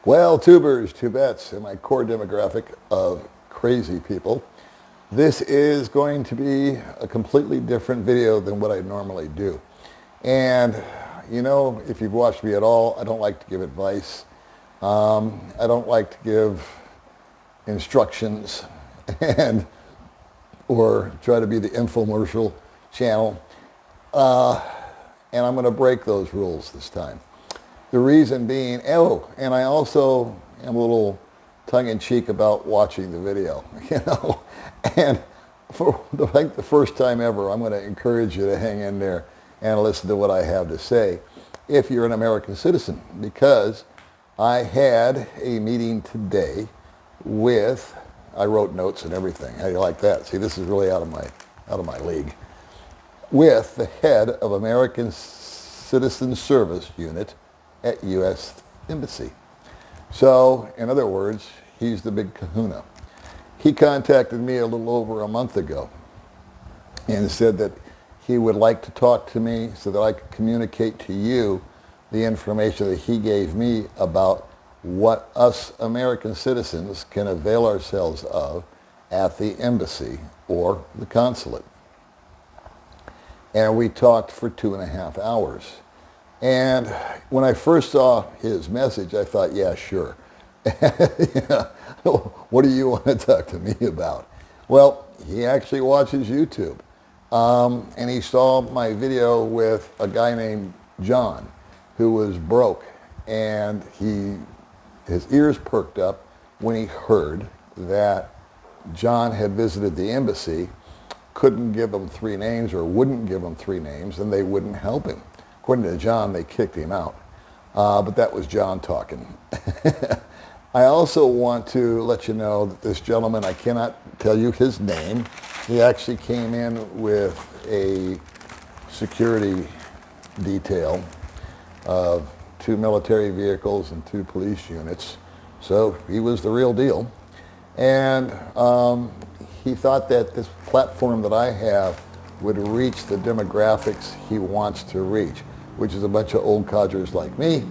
Well, tubers, tubettes, and my core demographic of crazy people, this is going to be a completely different video than what I normally do. And, you know, if you've watched me at all, I don't like to give advice. I don't like to give instructions or try to be the infomercial channel. And I'm going to break those rules this time. The reason being, and I also am a little tongue-in-cheek about watching the video, And for the first time ever, I'm going to encourage you to hang in there and listen to what I have to say if you're an American citizen, because I had a meeting today with, I wrote notes and everything. How do you like that? See, this is really out of my league. With the head of American Citizen Service Unit at U.S. Embassy. So, in other words, he's the big kahuna. He contacted me a little over a month ago and said that he would like to talk to me so that I could communicate to you the information that he gave me about what us American citizens can avail ourselves of at the embassy or the consulate. And we talked for 2.5 hours. And when I first saw his message, I thought, yeah, sure. What do you want to talk to me about? Well, he actually watches YouTube. And he saw my video with a guy named John, who was broke. And his ears perked up when he heard that John had visited the embassy, couldn't give him 3 names or wouldn't give him 3 names, and they wouldn't help him. According to John, they kicked him out. But that was John talking. I also want to let you know that this gentleman, I cannot tell you his name. He actually came in with a security detail of 2 military vehicles and 2 police units. So he was the real deal. And he thought that this platform that I have would reach the demographics he wants to reach, which is a bunch of old codgers like me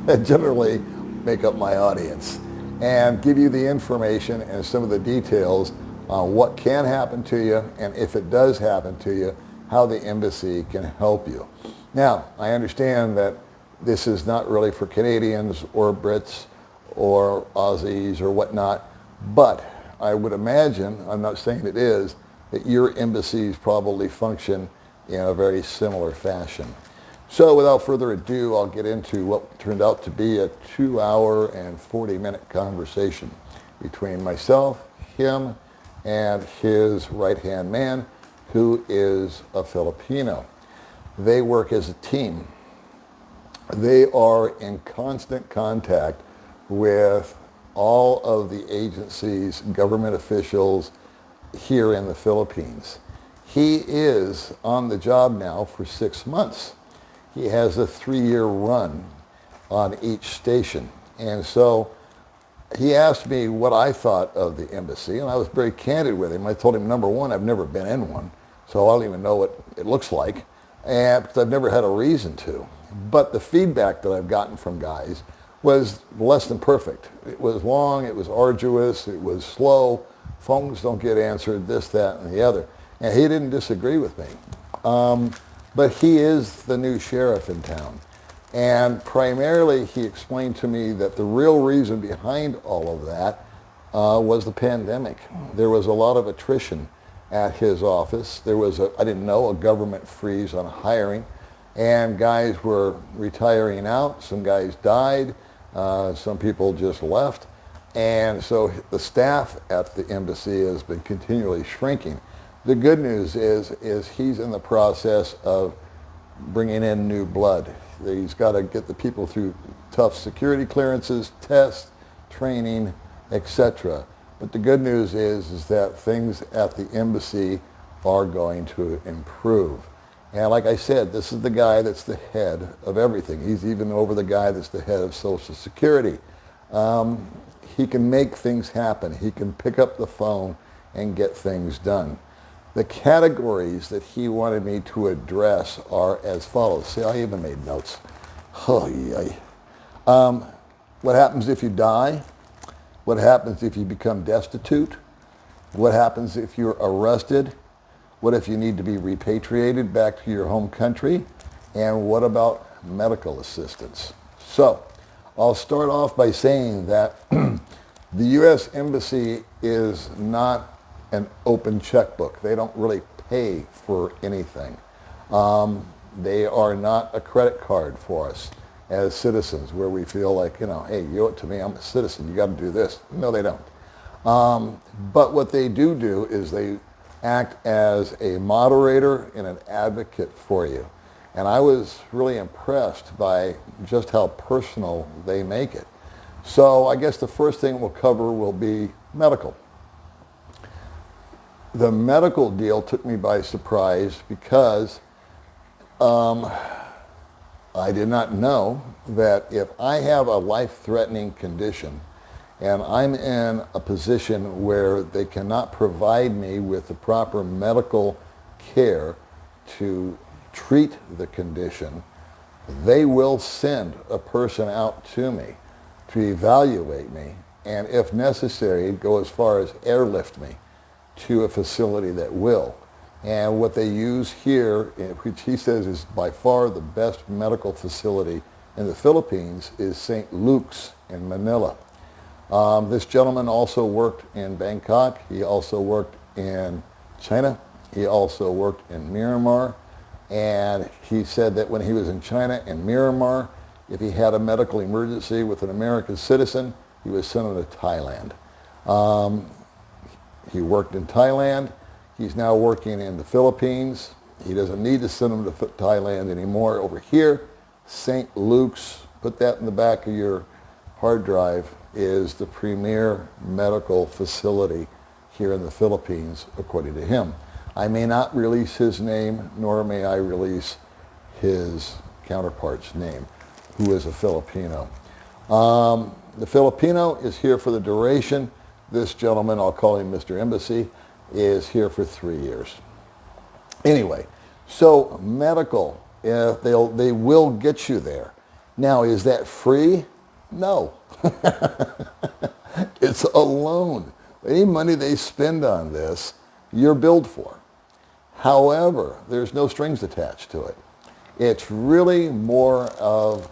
that generally make up my audience, and give you the information and some of the details on what can happen to you, and if it does happen to you, how the embassy can help you. Now, I understand that this is not really for Canadians or Brits or Aussies or whatnot, but I would imagine, I'm not saying it is, that your embassies probably function in a very similar fashion. So without further ado, I'll get into what turned out to be a 2-hour and 40-minute conversation between myself, him, and his right-hand man, who is a Filipino. They work as a team. They are in constant contact with all of the agencies, government officials here in the Philippines. He is on the job now for 6 months. He has a 3-year run on each station. And so he asked me what I thought of the embassy, and I was very candid with him. I told him, number one, I've never been in one, so I don't even know what it looks like, and because I've never had a reason to. But the feedback that I've gotten from guys was less than perfect. It was long, it was arduous, it was slow, phones don't get answered, this, that, and the other. And he didn't disagree with me. But he is the new sheriff in town. And primarily he explained to me that the real reason behind all of that was the pandemic. There was a lot of attrition at his office. There was, I didn't know, a government freeze on hiring. And guys were retiring out. Some guys died. Some people just left. And so the staff at the embassy has been continually shrinking. The good news is he's in the process of bringing in new blood. He's got to get the people through tough security clearances, tests, training, etc. But the good news is that things at the embassy are going to improve. And like I said, this is the guy that's the head of everything. He's even over the guy that's the head of Social Security. He can make things happen. He can pick up the phone and get things done. The categories that he wanted me to address are as follows. See, I even made notes. Oh, yay. What happens if you die? What happens if you become destitute? What happens if you're arrested? What if you need to be repatriated back to your home country? And what about medical assistance? So, I'll start off by saying that the U.S. Embassy is not an open checkbook. They don't really pay for anything. They are not a credit card for us as citizens where we feel like, hey, you owe it to me, I'm a citizen, you got to do this. No, they don't. But what they do is they act as a moderator and an advocate for you. And I was really impressed by just how personal they make it. So I guess the first thing we'll cover will be medical. The medical deal took me by surprise because I did not know that if I have a life-threatening condition and I'm in a position where they cannot provide me with the proper medical care to treat the condition, they will send a person out to me to evaluate me and, if necessary, go as far as airlift me to a facility that will. And what they use here, which he says is by far the best medical facility in the Philippines, is St. Luke's in Manila. This gentleman also worked in Bangkok. He also worked in China. He also worked in Myanmar. And he said that when he was in China and Myanmar, if he had a medical emergency with an American citizen, he was sent him to Thailand. He worked in Thailand. He's now working in the Philippines. He doesn't need to send him to Thailand anymore. Over here, St. Luke's, put that in the back of your hard drive, is the premier medical facility here in the Philippines, according to him. I may not release his name, nor may I release his counterpart's name, who is a Filipino. The Filipino is here for the duration. This gentleman, I'll call him Mr. Embassy, is here for 3 years. Anyway, so medical, they will get you there. Now, is that free? No. It's a loan. Any money they spend on this, you're billed for. However, there's no strings attached to it. It's really more of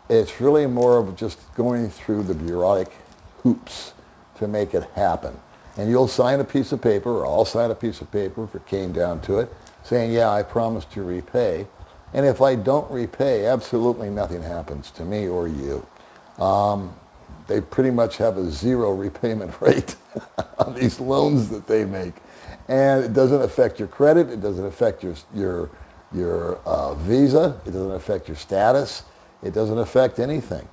just going through the bureaucratic hoops to make it happen. And you'll sign a piece of paper, or I'll sign a piece of paper if it came down to it, saying, yeah, I promise to repay. And if I don't repay, absolutely nothing happens to me or you. They pretty much have a zero repayment rate on these loans that they make. And it doesn't affect your credit. It doesn't affect your visa. It doesn't affect your status. It doesn't affect anything.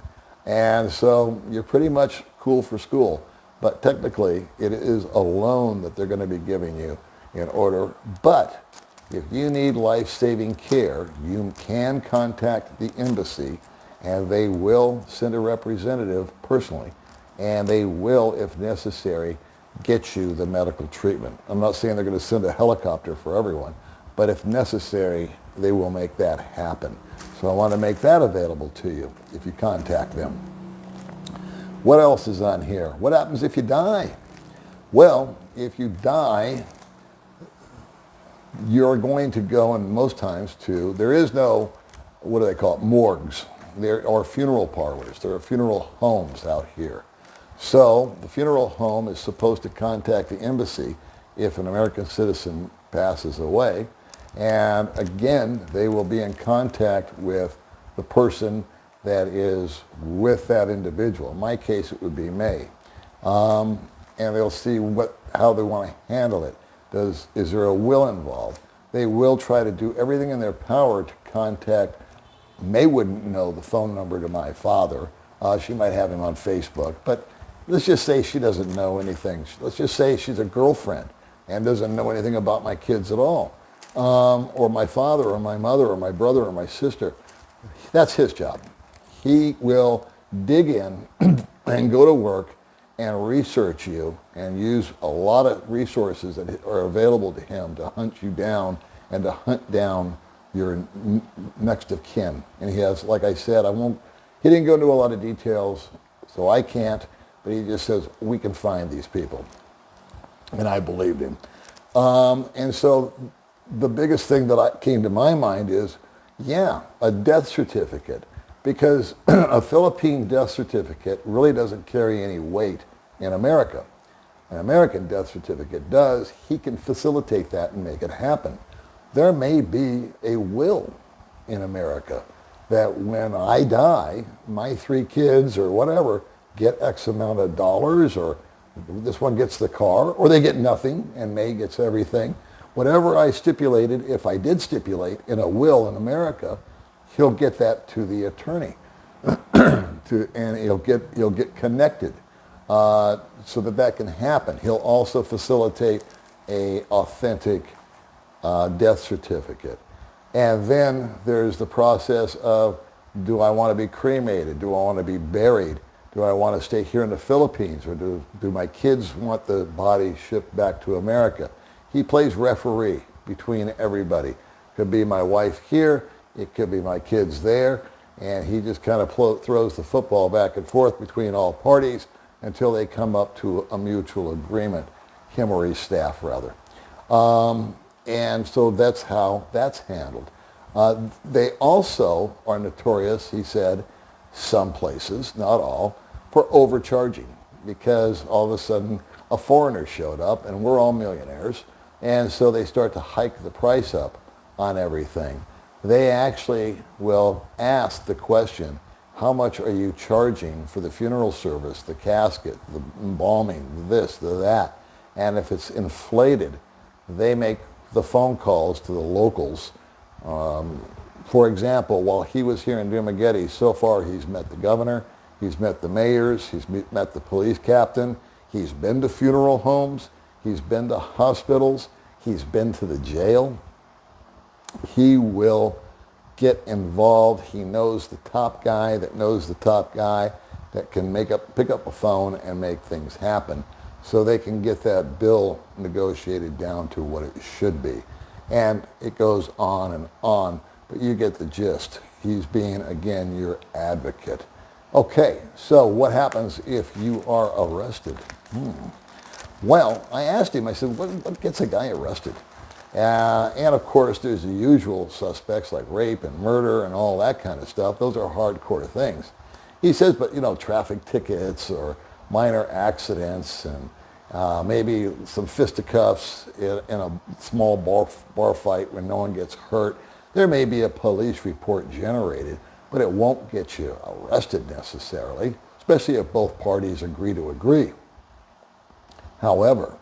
And so you're pretty much cool for school. But technically, it is a loan that they're going to be giving you in order. But if you need life-saving care, you can contact the embassy, and they will send a representative personally, and they will, if necessary, get you the medical treatment. I'm not saying they're going to send a helicopter for everyone, but if necessary, they will make that happen. So I want to make that available to you if you contact them. What else is on here? What happens if you die? Well, if you die, you're going to go, and most times too, there is no, what do they call it, morgues. There are funeral parlors. There are funeral homes out here. So the funeral home is supposed to contact the embassy if an American citizen passes away. And again, they will be in contact with the person that is with that individual. In my case, it would be May. And they'll see how they want to handle it. Is there a will involved? They will try to do everything in their power to contact. May wouldn't know the phone number to my father. She might have him on Facebook. But let's just say she doesn't know anything. Let's just say she's a girlfriend and doesn't know anything about my kids at all. Or my father or my mother or my brother or my sister. That's his job. He will dig in and go to work and research you and use a lot of resources that are available to him to hunt you down and to hunt down your next of kin. And he has, like I said, He didn't go into a lot of details, so I can't, but he just says, we can find these people. And I believed him. And so the biggest thing that came to my mind is, yeah, a death certificate. Because a Philippine death certificate really doesn't carry any weight in America. An American death certificate does. He can facilitate that and make it happen. There may be a will in America that when I die, my 3 kids or whatever get X amount of dollars, or this one gets the car, or they get nothing and May gets everything. Whatever I stipulated, if I did stipulate in a will in America, he'll get that to the attorney, and he'll get connected so that can happen. He'll also facilitate a authentic death certificate. And then there's the process of, do I want to be cremated? Do I want to be buried? Do I want to stay here in the Philippines? Or do my kids want the body shipped back to America? He plays referee between everybody. Could be my wife here. It could be my kids there. And he just kind of throws the football back and forth between all parties until they come up to a mutual agreement, him or his staff rather. And so that's how that's handled. They also are notorious, he said, some places, not all, for overcharging, because all of a sudden a foreigner showed up and we're all millionaires, and so they start to hike the price up on everything. They actually will ask the question, how much are you charging for the funeral service, the casket, the embalming, this, the that? And if it's inflated, they make the phone calls to the locals. For example, while he was here in Dumaguete, so far he's met the governor, he's met the mayors, he's met the police captain, he's been to funeral homes, he's been to hospitals, he's been to the jail. He will get involved. He knows the top guy that knows the top guy that can pick up a phone and make things happen, so they can get that bill negotiated down to what it should be. And it goes on and on, but you get the gist. He's being, again, your advocate. Okay, so what happens if you are arrested? Well, I asked him, I said, what gets a guy arrested? And of course, there's the usual suspects like rape and murder and all that kind of stuff. Those are hardcore things. He says, but traffic tickets or minor accidents and maybe some fisticuffs in a small bar fight where no one gets hurt. There may be a police report generated, but it won't get you arrested necessarily, especially if both parties agree to agree. However,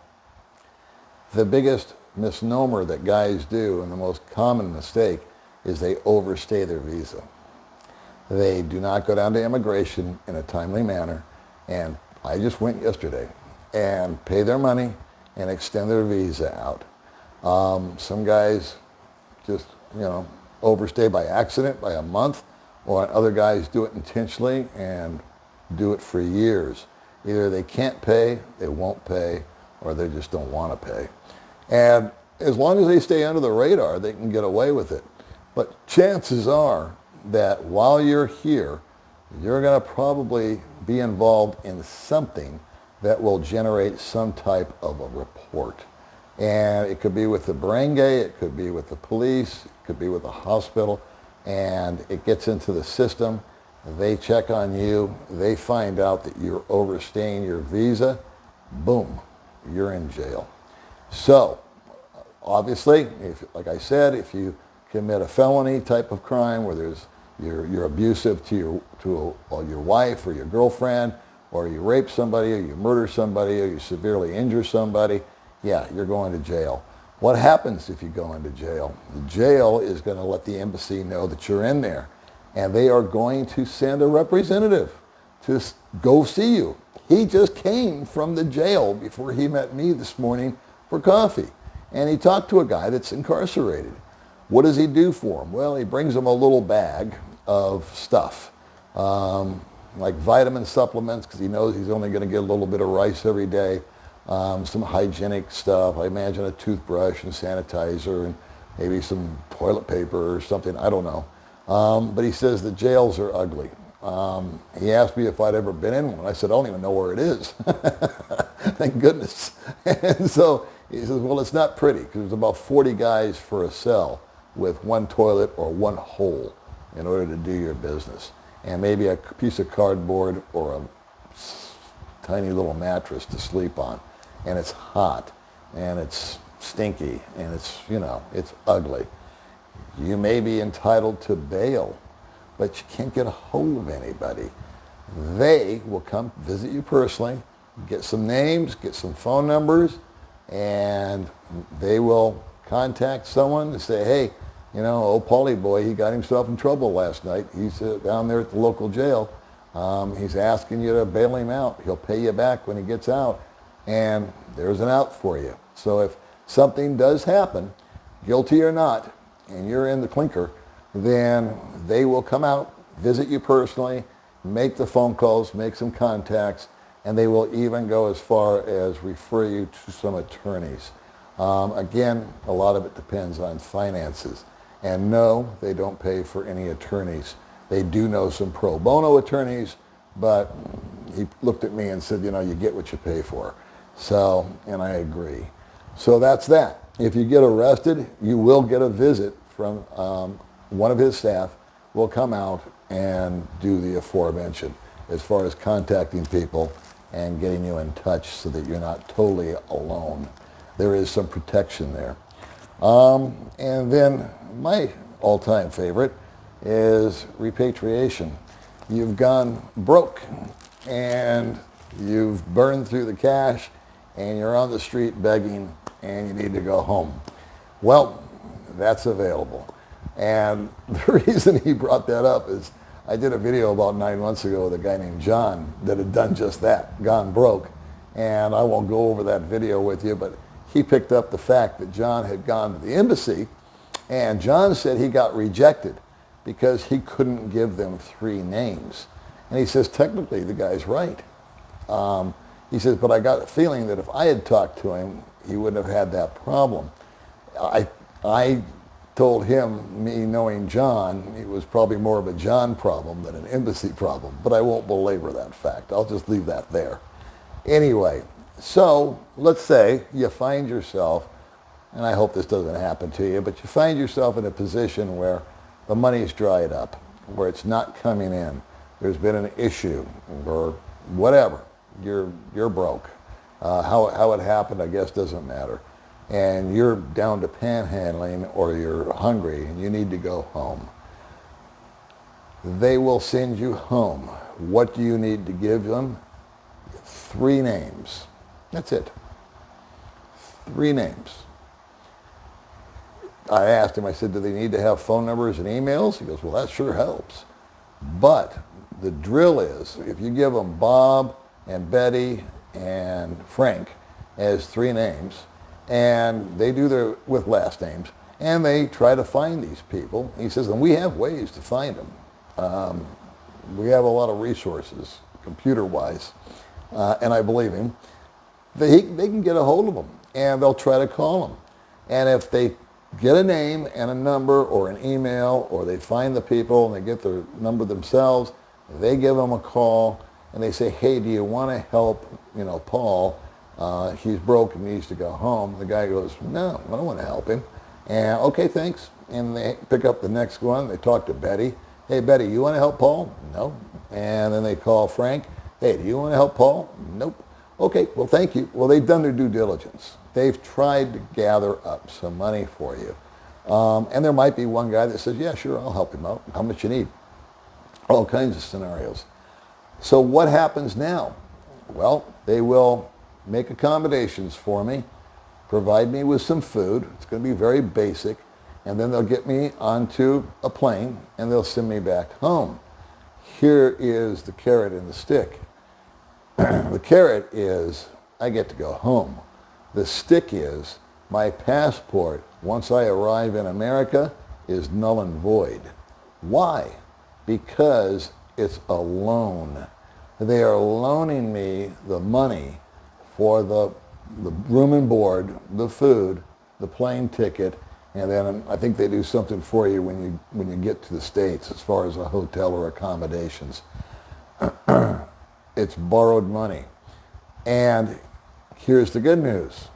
the biggest misnomer that guys do, and the most common mistake, is they overstay their visa. They do not go down to immigration in a timely manner, and I just went yesterday, and pay their money and extend their visa out. Some guys just, overstay by accident, by a month, or other guys do it intentionally and do it for years. Either they can't pay, they won't pay, or they just don't want to pay. And as long as they stay under the radar, they can get away with it. But chances are that while you're here, you're going to probably be involved in something that will generate some type of a report. And it could be with the barangay, it could be with the police, it could be with the hospital, and it gets into the system. They check on you, they find out that you're overstaying your visa, boom, you're in jail. So, obviously, like I said, if you commit a felony type of crime where you're abusive to your wife or your girlfriend, or you rape somebody, or you murder somebody, or you severely injure somebody, yeah, you're going to jail. What happens if you go into jail? The jail is going to let the embassy know that you're in there, and they are going to send a representative to go see you. He just came from the jail before he met me this morning for coffee, and he talked to a guy that's incarcerated. What does he do for him? Well, he brings him a little bag of stuff, like vitamin supplements, because he knows he's only going to get a little bit of rice every day, some hygienic stuff, I imagine a toothbrush and sanitizer and maybe some toilet paper or something, I don't know. But he says the jails are ugly. He asked me if I'd ever been in one. I said, I don't even know where it is. Thank goodness. And so he says, well, it's not pretty because there's about 40 guys for a cell with one toilet or one hole in order to do your business. And maybe a piece of cardboard or a tiny little mattress to sleep on. And it's hot and it's stinky and it's, it's ugly. You may be entitled to bail, but you can't get a hold of anybody. They will come visit you personally, get some names, get some phone numbers, and they will contact someone and say, hey, old Paulie boy, he got himself in trouble last night. He's down there at the local jail. He's asking you to bail him out. He'll pay you back when he gets out, and there's an out for you. So if something does happen, guilty or not, and you're in the clinker, then they will come out, visit you personally, make the phone calls, make some contacts, and they will even go as far as refer you to some attorneys. Again, a lot of it depends on finances. And no, they don't pay for any attorneys. They do know some pro bono attorneys, but he looked at me and said, you get what you pay for. So, and I agree. So that's that. If you get arrested, you will get a visit from one of his staff will come out and do the aforementioned as far as contacting people and getting you in touch so that you're not totally alone. There is some protection there. And then my all-time favorite is repatriation. You've gone broke and you've burned through the cash and you're on the street begging and you need to go home. Well, that's available. And the reason he brought that up is I did a video about 9 months ago with a guy named John that had done just that, gone broke. And I won't go over that video with you, but he picked up the fact that John had gone to the embassy, and John said he got rejected because he couldn't give them 3 names. And he says, technically, the guy's right. He says, but I got a feeling that if I had talked to him, he wouldn't have had that problem. I told him, me knowing John, it was probably more of a John problem than an embassy problem, but I won't belabor that fact. I'll just leave that there. Anyway, so let's say you find yourself, and I hope this doesn't happen to you, but you find yourself in a position where the money's dried up, where it's not coming in. There's been an issue or whatever. You're broke. How it happened, I guess, doesn't matter. And you're down to panhandling or you're hungry and you need to go home. They will send you home. What do you need to give them? 3 names. That's it. 3 names. I asked him, I said, do they need to have phone numbers and emails? He goes, well, that sure helps. But the drill is, if you give them Bob and Betty and Frank as 3 names, and they do their with last names, and they try to find these people. He says, and we have ways to find them. We have a lot of resources, computer-wise, and I believe him. They can get a hold of them, and they'll try to call them. And if they get a name and a number or an email, or they find the people and they get their number themselves, they give them a call, and they say, hey, do you want to help, Paul? He's broke and needs to go home. The guy goes, no, I don't want to help him. And okay, thanks. And they pick up the next one. They talk to Betty. Hey, Betty, you want to help Paul? No. And then they call Frank. Hey, do you want to help Paul? Nope. Okay, well, thank you. Well, they've done their due diligence. They've tried to gather up some money for you. And there might be one guy that says, yeah, sure, I'll help him out. How much you need? All kinds of scenarios. So what happens now? Well, they will make accommodations for me, provide me with some food. It's going to be very basic. And then they'll get me onto a plane and they'll send me back home. Here is the carrot and the stick. The carrot is I get to go home. The stick is my passport, once I arrive in America, is null and void. Why? Because it's a loan. They are loaning me the money for the room and board, the food, the plane ticket, And then I think they do something for you when you get to the States as far as a hotel or accommodations. It's borrowed money. And here's the good news.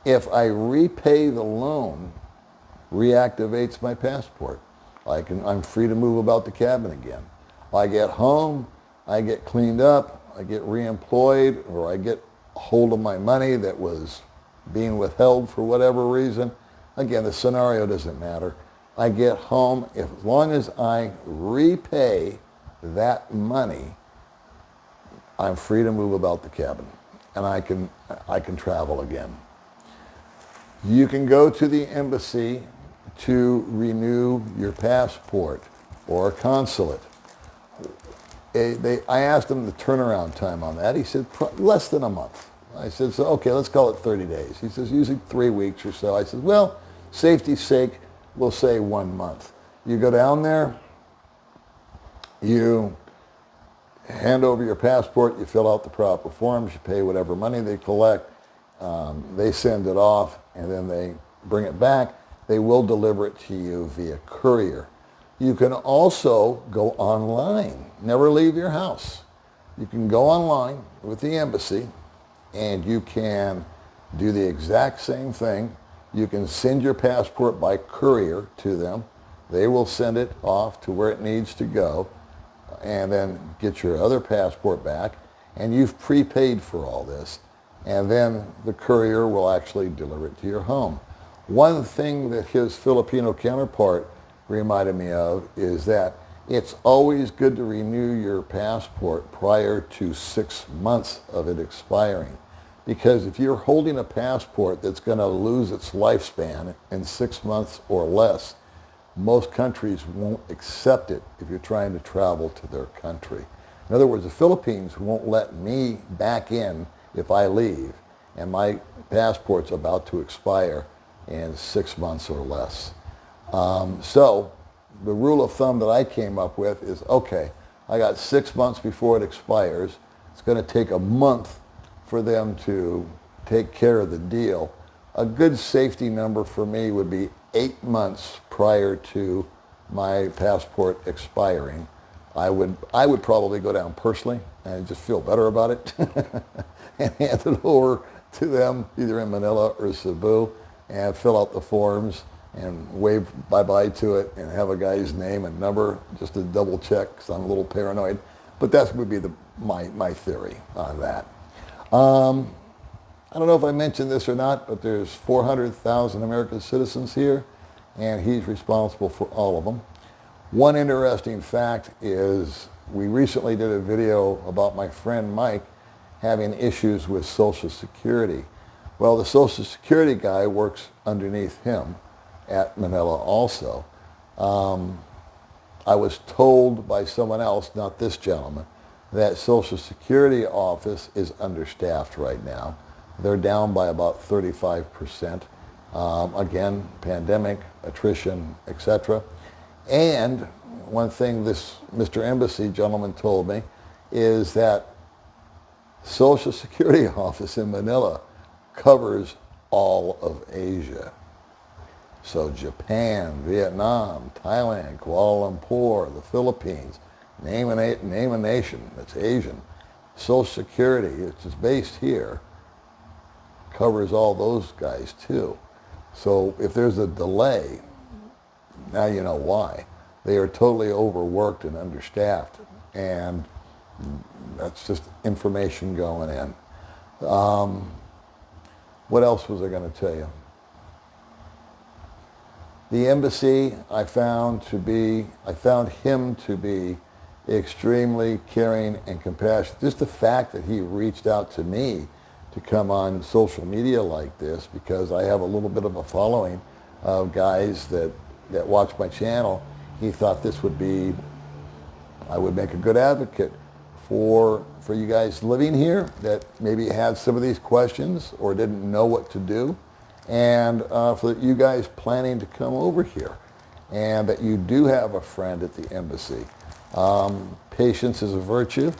If I repay the loan, reactivates my passport. I'm free to move about the cabin again. I get home, I get cleaned up, I get reemployed, or I get hold of my money that was being withheld for whatever reason. Again, the scenario doesn't matter. I get home, as long as I repay that money, I'm free to move about the cabin, and I can travel again. You can go to the embassy to renew your passport or a consulate. I asked him the turnaround time on that. He said less than a month. I said, so okay, let's call it 30 days. He says usually 3 weeks or so. I said, well, safety's sake, we'll say 1 month. You go down there, you hand over your passport, you fill out the proper forms, you pay whatever money they collect, they send it off, and then they bring it back. They will deliver it to you via courier. You can also go online. Never leave your house. You can go online with the embassy, and you can do the exact same thing. You can send your passport by courier to them. They will send it off to where it needs to go, and then get your other passport back, and you've prepaid for all this, and then the courier will actually deliver it to your home. One thing that his Filipino counterpart reminded me of is that it's always good to renew your passport prior to 6 months of it expiring. Because if you're holding a passport that's going to lose its lifespan in 6 months or less, most countries won't accept it if you're trying to travel to their country. In other words, the Philippines won't let me back in if I leave and my passport's about to expire in 6 months or less. So the rule of thumb that I came up with is, okay, I got 6 months before it expires. It's going to take a month for them to take care of the deal. A good safety number for me would be 8 months prior to my passport expiring. I would probably go down personally and just feel better about it and hand it over to them either in Manila or Cebu and fill out the forms and wave bye-bye to it and have a guy's name and number just to double check because I'm a little paranoid. But that would be my theory on that. I don't know if I mentioned this or not, but there's 400,000 American citizens here, and he's responsible for all of them. One interesting fact is we recently did a video about my friend Mike having issues with Social Security. Well, the Social Security guy works underneath him at Manila also. I was told by someone else, not this gentleman, that Social Security office is understaffed right now. They're down by about 35%. Again, pandemic, attrition, etc. And one thing this Mr. Embassy gentleman told me is that Social Security office in Manila covers all of Asia. So Japan, Vietnam, Thailand, Kuala Lumpur, the Philippines, name a nation that's Asian. Social Security, which is based here, covers all those guys too. So if there's a delay, now you know why. They are totally overworked and understaffed, and that's just information going in. What else was I going to tell you? The embassy, I found him to be extremely caring and compassionate. Just the fact that he reached out to me to come on social media like this, because I have a little bit of a following of guys that watch my channel. He thought this would be, I would make a good advocate for you guys living here that maybe had some of these questions or didn't know what to do, and for you guys planning to come over here, and that you do have a friend at the embassy. Patience is a virtue,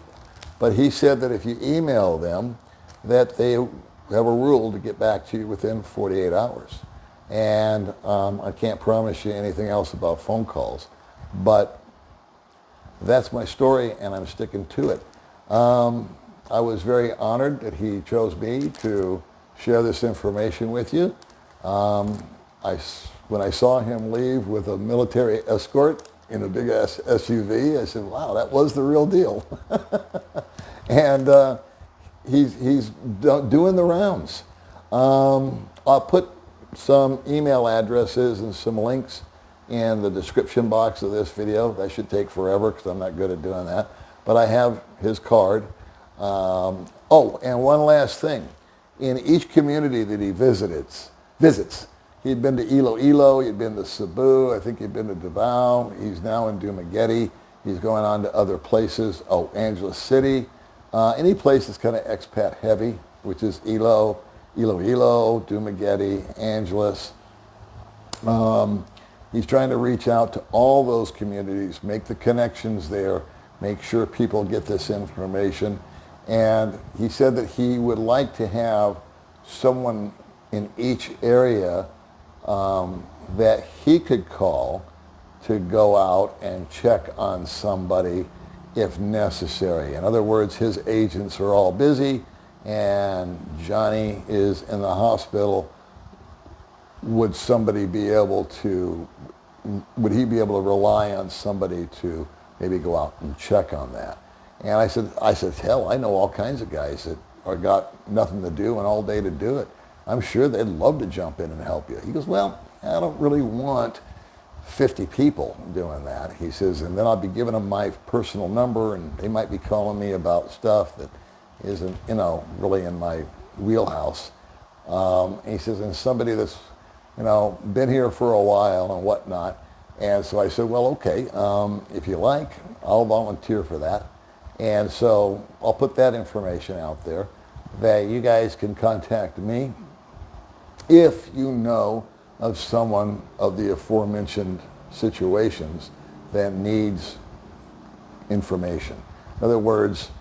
but he said that if you email them, that they have a rule to get back to you within 48 hours. And I can't promise you anything else about phone calls. But that's my story, and I'm sticking to it. I was very honored that he chose me to share this information with you. When I saw him leave with a military escort in a big SUV, I said, wow, that was the real deal. And he's doing the rounds. I'll put some email addresses and some links in the description box of this video. That should take forever because I'm not good at doing that. But I have his card. Oh, and one last thing. In each community that he visits, he'd been to Iloilo, he'd been to Cebu, I think he'd been to Davao, he's now in Dumaguete, he's going on to other places, Angeles City, any place that's kind of expat heavy, which is Iloilo, Dumaguete, Angeles. He's trying to reach out to all those communities, make the connections there, make sure people get this information. And he said that he would like to have someone in each area that he could call to go out and check on somebody if necessary. In other words, his agents are all busy and Johnny is in the hospital. Would he be able to rely on somebody to maybe go out and check on that? And I said, hell, I know all kinds of guys that are got nothing to do and all day to do it. I'm sure they'd love to jump in and help you. He goes, well, I don't really want 50 people doing that. He says, and then I'll be giving them my personal number and they might be calling me about stuff that isn't, really in my wheelhouse. And he says, and somebody that's, been here for a while and whatnot. And so I said, well, okay, if you like, I'll volunteer for that. And so I'll put that information out there that you guys can contact me if you know of someone of the aforementioned situations that needs information. In other words,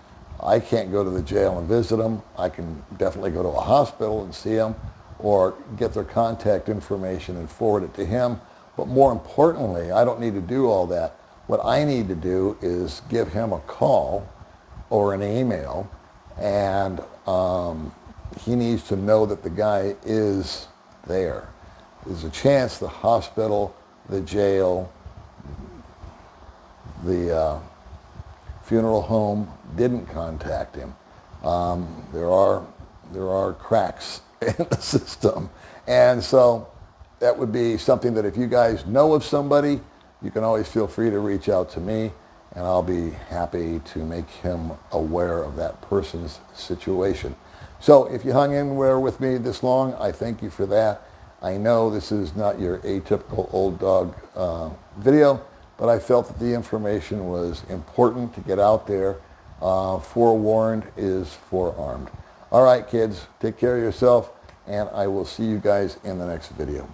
I can't go to the jail and visit them. I can definitely go to a hospital and see them or get their contact information and forward it to him. But more importantly, I don't need to do all that. What I need to do is give him a call or an email, and he needs to know that the guy is there. There's a chance the hospital, the jail, the funeral home didn't contact him. There are cracks in the system, and so that would be something that if you guys know of somebody, you can always feel free to reach out to me, and I'll be happy to make him aware of that person's situation. So if you hung in there with me this long, I thank you for that. I know this is not your atypical old dog video, but I felt that the information was important to get out there. Forewarned is forearmed. All right, kids, take care of yourself, and I will see you guys in the next video.